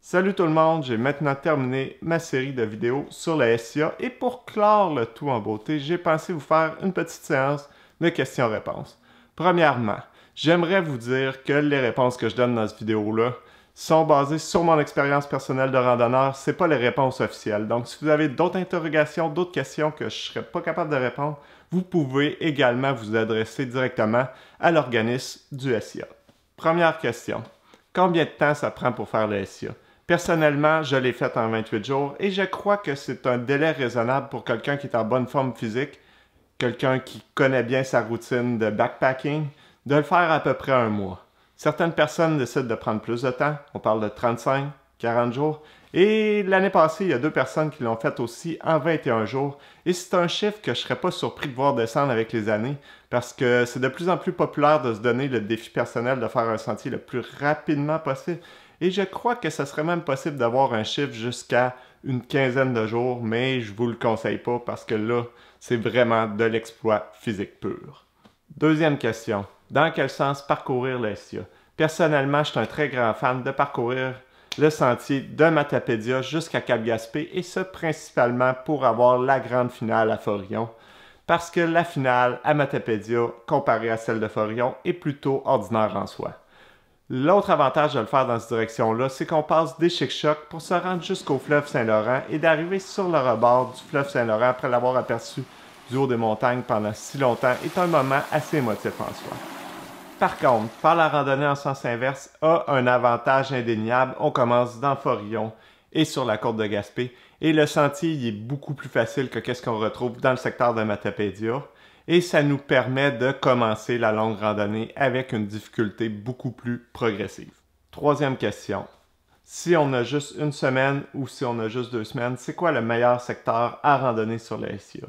Salut tout le monde, j'ai maintenant terminé ma série de vidéos sur la SIA et pour clore le tout en beauté, j'ai pensé vous faire une petite séance de questions-réponses. Premièrement, j'aimerais vous dire que les réponses que je donne dans cette vidéo-là sont basées sur mon expérience personnelle de randonneur, c'est pas les réponses officielles. Donc si vous avez d'autres interrogations, d'autres questions que je serais pas capable de répondre, vous pouvez également vous adresser directement à l'organisme du SIA. Première question, combien de temps ça prend pour faire le SIA? Personnellement, je l'ai fait en 28 jours et je crois que c'est un délai raisonnable pour quelqu'un qui est en bonne forme physique, quelqu'un qui connaît bien sa routine de backpacking, de le faire à peu près un mois. Certaines personnes décident de prendre plus de temps, on parle de 35, 40 jours, et l'année passée, il y a 2 personnes qui l'ont fait aussi en 21 jours, et c'est un chiffre que je ne serais pas surpris de voir descendre avec les années, parce que c'est de plus en plus populaire de se donner le défi personnel de faire un sentier le plus rapidement possible. Et je crois que ce serait même possible d'avoir un chiffre jusqu'à une quinzaine de jours, mais je vous le conseille pas parce que là, c'est vraiment de l'exploit physique pur. Deuxième question. Dans quel sens parcourir le SIA? Personnellement, je suis un très grand fan de parcourir le sentier de Matapédia jusqu'à Cap-Gaspé et ce principalement pour avoir la grande finale à Forillon. Parce que la finale à Matapédia, comparée à celle de Forillon, est plutôt ordinaire en soi. L'autre avantage de le faire dans cette direction-là, c'est qu'on passe des Chic-Chocs pour se rendre jusqu'au fleuve Saint-Laurent et d'arriver sur le rebord du fleuve Saint-Laurent après l'avoir aperçu du haut des montagnes pendant si longtemps est un moment assez émotif en soi. Par contre, faire la randonnée en sens inverse a un avantage indéniable. On commence dans Forillon et sur la côte de Gaspé et le sentier il est beaucoup plus facile que ce qu'on retrouve dans le secteur de Matapédia. Et ça nous permet de commencer la longue randonnée avec une difficulté beaucoup plus progressive. Troisième question. Si on a juste une semaine ou si on a juste 2 semaines, c'est quoi le meilleur secteur à randonner sur le SIA?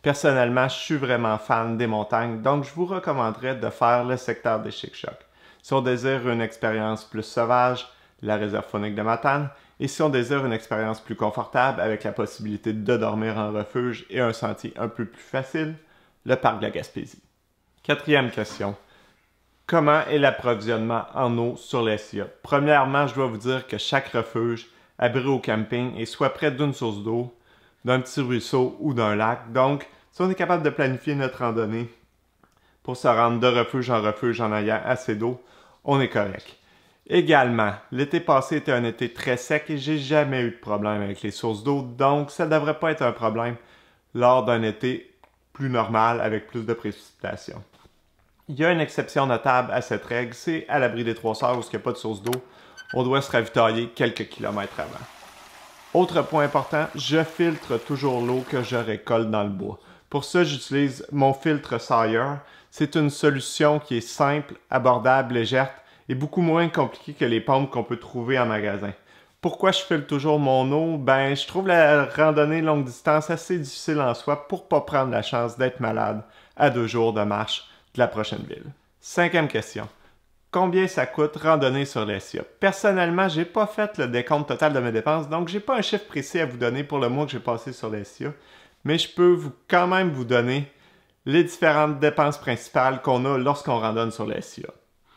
Personnellement, je suis vraiment fan des montagnes, donc je vous recommanderais de faire le secteur des Chic-Chocs. Si on désire une expérience plus sauvage, la réserve faunique de Matane, et si on désire une expérience plus confortable avec la possibilité de dormir en refuge et un sentier un peu plus facile, le parc de la Gaspésie. Quatrième question. Comment est l'approvisionnement en eau sur les SIA? Premièrement, je dois vous dire que chaque refuge, abri au camping, est soit près d'une source d'eau, d'un petit ruisseau ou d'un lac. Donc, si on est capable de planifier notre randonnée pour se rendre de refuge en ayant assez d'eau, on est correct. Également, l'été passé était un été très sec et j'ai jamais eu de problème avec les sources d'eau, donc ça ne devrait pas être un problème lors d'un été plus normal avec plus de précipitations. Il y a une exception notable à cette règle, c'est à l'abri des 3 Sœurs où il n'y a pas de source d'eau, on doit se ravitailler quelques kilomètres avant. Autre point important, je filtre toujours l'eau que je récolte dans le bois. Pour ça, j'utilise mon filtre Sawyer. C'est une solution qui est simple, abordable, légère et beaucoup moins compliquée que les pompes qu'on peut trouver en magasin. Pourquoi je filtre toujours mon eau? Ben, je trouve la randonnée longue distance assez difficile en soi pour ne pas prendre la chance d'être malade à 2 jours de marche de la prochaine ville. Cinquième question. Combien ça coûte randonner sur les SIA? Personnellement, j'ai pas fait le décompte total de mes dépenses, donc j'ai pas un chiffre précis à vous donner pour le mois que j'ai passé sur les SIA, mais je peux quand même vous donner les différentes dépenses principales qu'on a lorsqu'on randonne sur les SIA.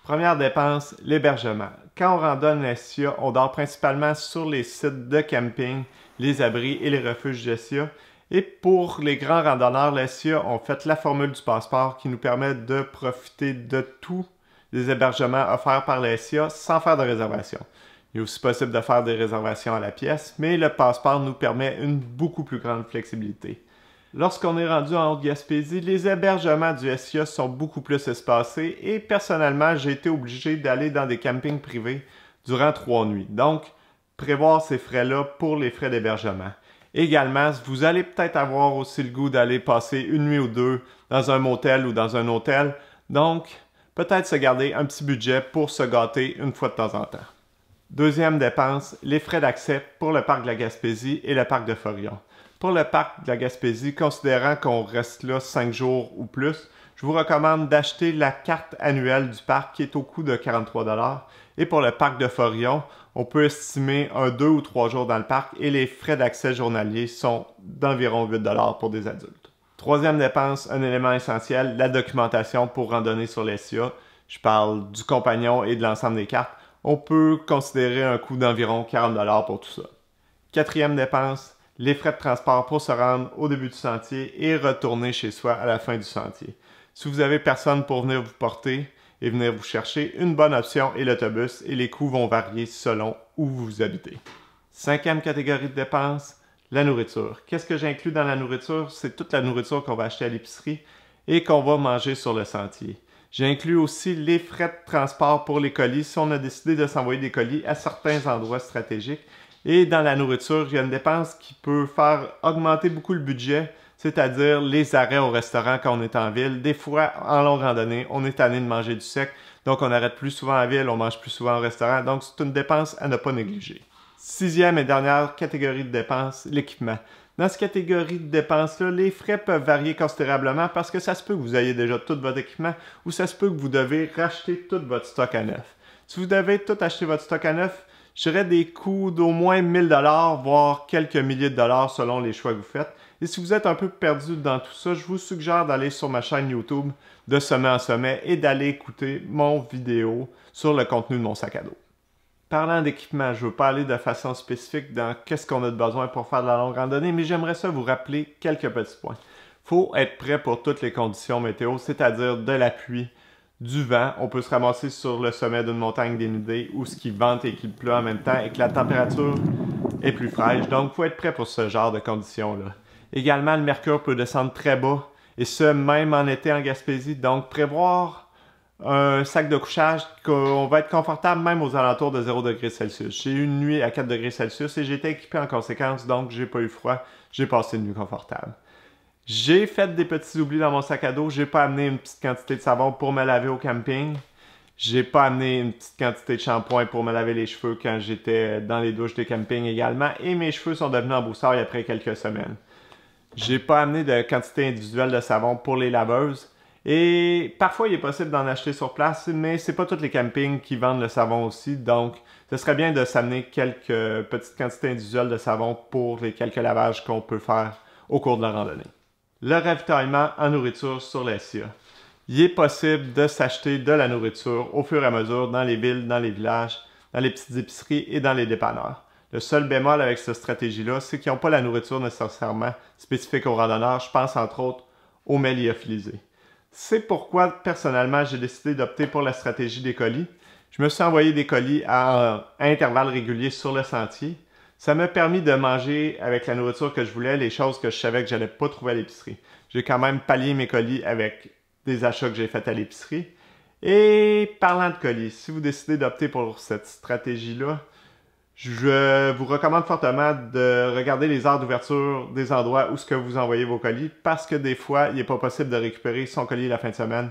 Première dépense, l'hébergement. Quand on randonne les SIA, on dort principalement sur les sites de camping, les abris et les refuges de SIA. Et pour les grands randonneurs, les SIA ont fait la formule du passeport qui nous permet de profiter de tous les hébergements offerts par les SIA sans faire de réservation. Il est aussi possible de faire des réservations à la pièce, mais le passeport nous permet une beaucoup plus grande flexibilité. Lorsqu'on est rendu en Haute-Gaspésie, les hébergements du SIA sont beaucoup plus espacés et personnellement, j'ai été obligé d'aller dans des campings privés durant 3 nuits. Donc, prévoir ces frais-là pour les frais d'hébergement. Également, vous allez peut-être avoir aussi le goût d'aller passer une nuit ou 2 dans un motel ou dans un hôtel. Donc, peut-être se garder un petit budget pour se gâter une fois de temps en temps. Deuxième dépense, les frais d'accès pour le parc de la Gaspésie et le parc de Forillon. Pour le parc de la Gaspésie, considérant qu'on reste là 5 jours ou plus, je vous recommande d'acheter la carte annuelle du parc qui est au coût de 43 $. Et pour le parc de Forillon, on peut estimer un 2 ou 3 jours dans le parc et les frais d'accès journaliers sont d'environ 8 $ pour des adultes. Troisième dépense, un élément essentiel, la documentation pour randonner sur les SIA. Je parle du compagnon et de l'ensemble des cartes. on peut considérer un coût d'environ 40 $ pour tout ça. Quatrième dépense, les frais de transport pour se rendre au début du sentier et retourner chez soi à la fin du sentier. Si vous avez personne pour venir vous porter et venir vous chercher, une bonne option est l'autobus et les coûts vont varier selon où vous habitez. Cinquième catégorie de dépenses, la nourriture. Qu'est-ce que j'inclus dans la nourriture? C'est toute la nourriture qu'on va acheter à l'épicerie et qu'on va manger sur le sentier. J'inclus aussi les frais de transport pour les colis si on a décidé de s'envoyer des colis à certains endroits stratégiques. Et dans la nourriture, il y a une dépense qui peut faire augmenter beaucoup le budget, c'est-à-dire les arrêts au restaurant quand on est en ville. Des fois, en longue randonnée, on est tanné de manger du sec, donc on arrête plus souvent en ville, on mange plus souvent au restaurant, donc c'est une dépense à ne pas négliger. Sixième et dernière catégorie de dépenses, l'équipement. Dans cette catégorie de dépenses-là, les frais peuvent varier considérablement parce que ça se peut que vous ayez déjà tout votre équipement ou ça se peut que vous devez racheter tout votre stock à neuf. Si vous devez tout acheter votre stock à neuf, je dirais des coûts d'au moins 1000 $, voire quelques milliers de dollars selon les choix que vous faites. Et si vous êtes un peu perdu dans tout ça, je vous suggère d'aller sur ma chaîne YouTube de sommet en sommet et d'aller écouter mon vidéo sur le contenu de mon sac à dos. Parlant d'équipement, je ne veux pas aller de façon spécifique dans qu'est-ce qu'on a de besoin pour faire de la longue randonnée, mais j'aimerais ça vous rappeler quelques petits points. Il faut être prêt pour toutes les conditions météo, c'est-à-dire de la pluie, du vent. On peut se ramasser sur le sommet d'une montagne dénudée où ce qui vente et qu'il pleut en même temps et que la température est plus fraîche. Donc, il faut être prêt pour ce genre de conditions-là. Également, le mercure peut descendre très bas et ce, même en été en Gaspésie. Donc, prévoir un sac de couchage qu'on va être confortable même aux alentours de 0 degrés Celsius. J'ai eu une nuit à 4 degrés Celsius et j'ai été équipé en conséquence, donc j'ai pas eu froid, j'ai passé une nuit confortable. J'ai fait des petits oublis dans mon sac à dos, j'ai pas amené une petite quantité de savon pour me laver au camping. J'ai pas amené une petite quantité de shampoing pour me laver les cheveux quand j'étais dans les douches de camping également et mes cheveux sont devenus en broussailles après quelques semaines. J'ai pas amené de quantité individuelle de savon pour les laveuses. Et parfois, il est possible d'en acheter sur place, mais c'est pas tous les campings qui vendent le savon aussi, donc ce serait bien de s'amener quelques petites quantités individuelles de savon pour les quelques lavages qu'on peut faire au cours de la randonnée. Le ravitaillement en nourriture sur les SIA. Il est possible de s'acheter de la nourriture au fur et à mesure dans les villes, dans les villages, dans les petites épiceries et dans les dépanneurs. Le seul bémol avec cette stratégie-là, c'est qu'ils n'ont pas la nourriture nécessairement spécifique aux randonneurs. Je pense entre autres aux mets lyophilisés. C'est pourquoi, personnellement, j'ai décidé d'opter pour la stratégie des colis. Je me suis envoyé des colis à intervalles réguliers sur le sentier. Ça m'a permis de manger avec la nourriture que je voulais, les choses que je savais que je n'allais pas trouver à l'épicerie. J'ai quand même pallié mes colis avec des achats que j'ai faits à l'épicerie. Et parlant de colis, si vous décidez d'opter pour cette stratégie-là, je vous recommande fortement de regarder les heures d'ouverture des endroits où ce que vous envoyez vos colis parce que des fois, il n'est pas possible de récupérer son colis la fin de semaine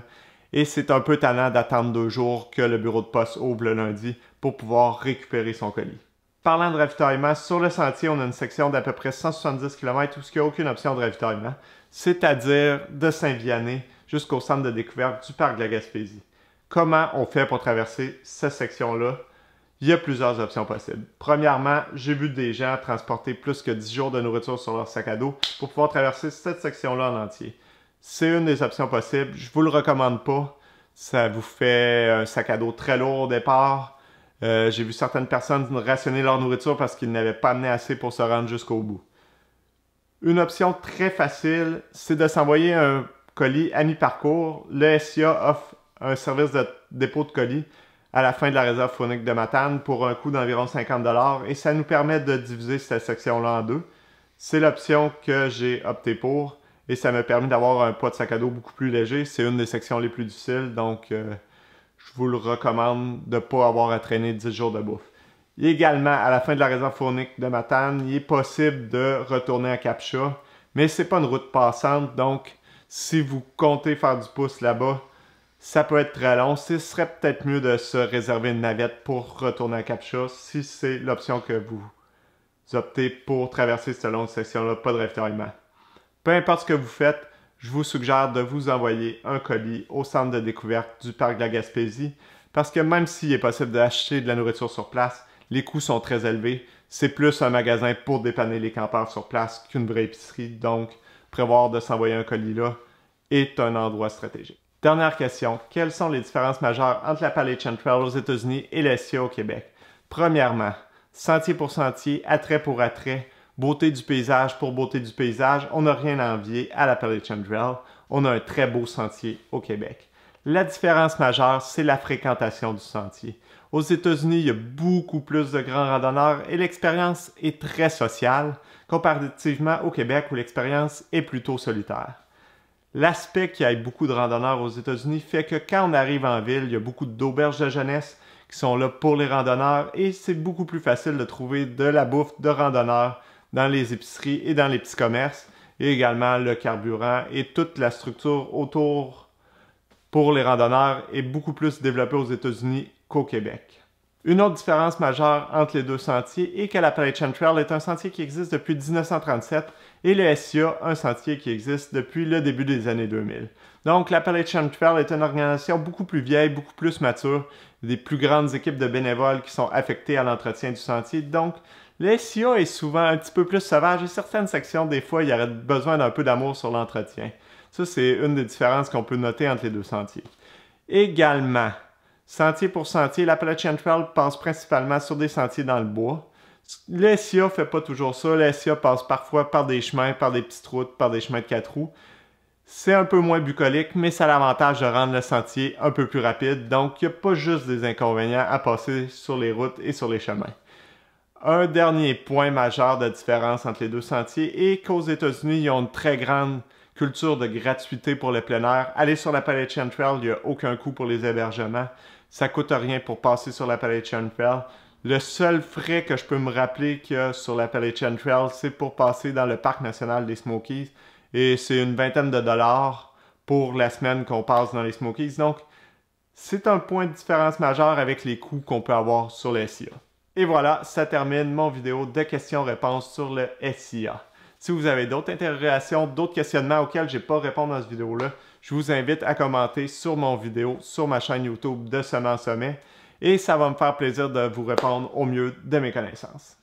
et c'est un peu tannant d'attendre 2 jours que le bureau de poste ouvre le lundi pour pouvoir récupérer son colis. Parlant de ravitaillement, sur le sentier, on a une section d'à peu près 170 km où il n'y a aucune option de ravitaillement, c'est-à-dire de Saint-Vianney jusqu'au centre de découverte du parc de la Gaspésie. Comment on fait pour traverser cette section-là? Il y a plusieurs options possibles. Premièrement, j'ai vu des gens transporter plus que 10 jours de nourriture sur leur sac à dos pour pouvoir traverser cette section-là en entier. C'est une des options possibles. Je ne vous le recommande pas. Ça vous fait un sac à dos très lourd au départ. J'ai vu certaines personnes rationner leur nourriture parce qu'ils n'avaient pas amené assez pour se rendre jusqu'au bout. Une option très facile, c'est de s'envoyer un colis à mi-parcours. Le SIA offre un service de dépôt de colis à la fin de la réserve faunique de Matane pour un coût d'environ 50 $ et ça nous permet de diviser cette section-là en deux. C'est l'option que j'ai opté pour et ça m'a permis d'avoir un poids de sac à dos beaucoup plus léger. C'est une des sections les plus difficiles, donc je vous le recommande de ne pas avoir à traîner 10 jours de bouffe. Également, à la fin de la réserve faunique de Matane, il est possible de retourner à Cap-Chat, mais ce n'est pas une route passante, donc si vous comptez faire du pouce là-bas, ça peut être très long. Ce serait peut-être mieux de se réserver une navette pour retourner à Cap-Chat si c'est l'option que vous optez pour traverser cette longue section-là, pas de ravitaillement. Peu importe ce que vous faites, je vous suggère de vous envoyer un colis au centre de découverte du parc de la Gaspésie parce que même s'il est possible d'acheter de la nourriture sur place, les coûts sont très élevés. C'est plus un magasin pour dépanner les campeurs sur place qu'une vraie épicerie, donc prévoir de s'envoyer un colis là est un endroit stratégique. Dernière question, quelles sont les différences majeures entre l'Appalachian Trail aux États-Unis et le SIA au Québec? Premièrement, sentier pour sentier, attrait pour attrait, beauté du paysage pour beauté du paysage, on n'a rien à envier à l'Appalachian Trail. On a un très beau sentier au Québec. La différence majeure, c'est la fréquentation du sentier. Aux États-Unis, il y a beaucoup plus de grands randonneurs et l'expérience est très sociale, comparativement au Québec où l'expérience est plutôt solitaire. L'aspect qu'il y ait beaucoup de randonneurs aux États-Unis fait que quand on arrive en ville, il y a beaucoup d'auberges de jeunesse qui sont là pour les randonneurs et c'est beaucoup plus facile de trouver de la bouffe de randonneurs dans les épiceries et dans les petits commerces et également le carburant et toute la structure autour pour les randonneurs est beaucoup plus développée aux États-Unis qu'au Québec. Une autre différence majeure entre les deux sentiers est que l'Appalachian Trail est un sentier qui existe depuis 1937 et le SIA, un sentier qui existe depuis le début des années 2000. Donc l'Appalachian Trail est une organisation beaucoup plus vieille, beaucoup plus mature, des plus grandes équipes de bénévoles qui sont affectées à l'entretien du sentier. Donc le SIA est souvent un petit peu plus sauvage et certaines sections, des fois, il y aurait besoin d'un peu d'amour sur l'entretien. Ça, c'est une des différences qu'on peut noter entre les deux sentiers. Également, sentier pour sentier, l'Appalachian Trail passe principalement sur des sentiers dans le bois. Le SIA ne fait pas toujours ça. Le SIA passe parfois par des chemins, par des petites routes, par des chemins de 4 roues. C'est un peu moins bucolique, mais ça a l'avantage de rendre le sentier un peu plus rapide. Donc, il n'y a pas juste des inconvénients à passer sur les routes et sur les chemins. Un dernier point majeur de différence entre les deux sentiers est qu'aux États-Unis, ils ont une très grande culture de gratuité pour le plein air. Aller sur l'Appalachian Trail, il n'y a aucun coût pour les hébergements. Ça ne coûte rien pour passer sur l'Appalachian Trail. Le seul frais que je peux me rappeler qu'il y a sur l'Appalachian Trail, c'est pour passer dans le parc national des Smokies. Et c'est une vingtaine de dollars pour la semaine qu'on passe dans les Smokies. Donc, c'est un point de différence majeur avec les coûts qu'on peut avoir sur le SIA. Et voilà, ça termine mon vidéo de questions-réponses sur le SIA. Si vous avez d'autres interrogations, d'autres questionnements auxquels je n'ai pas répondu dans cette vidéo-là, je vous invite à commenter sur mon vidéo, sur ma chaîne YouTube de Sommet en Sommet, et ça va me faire plaisir de vous répondre au mieux de mes connaissances.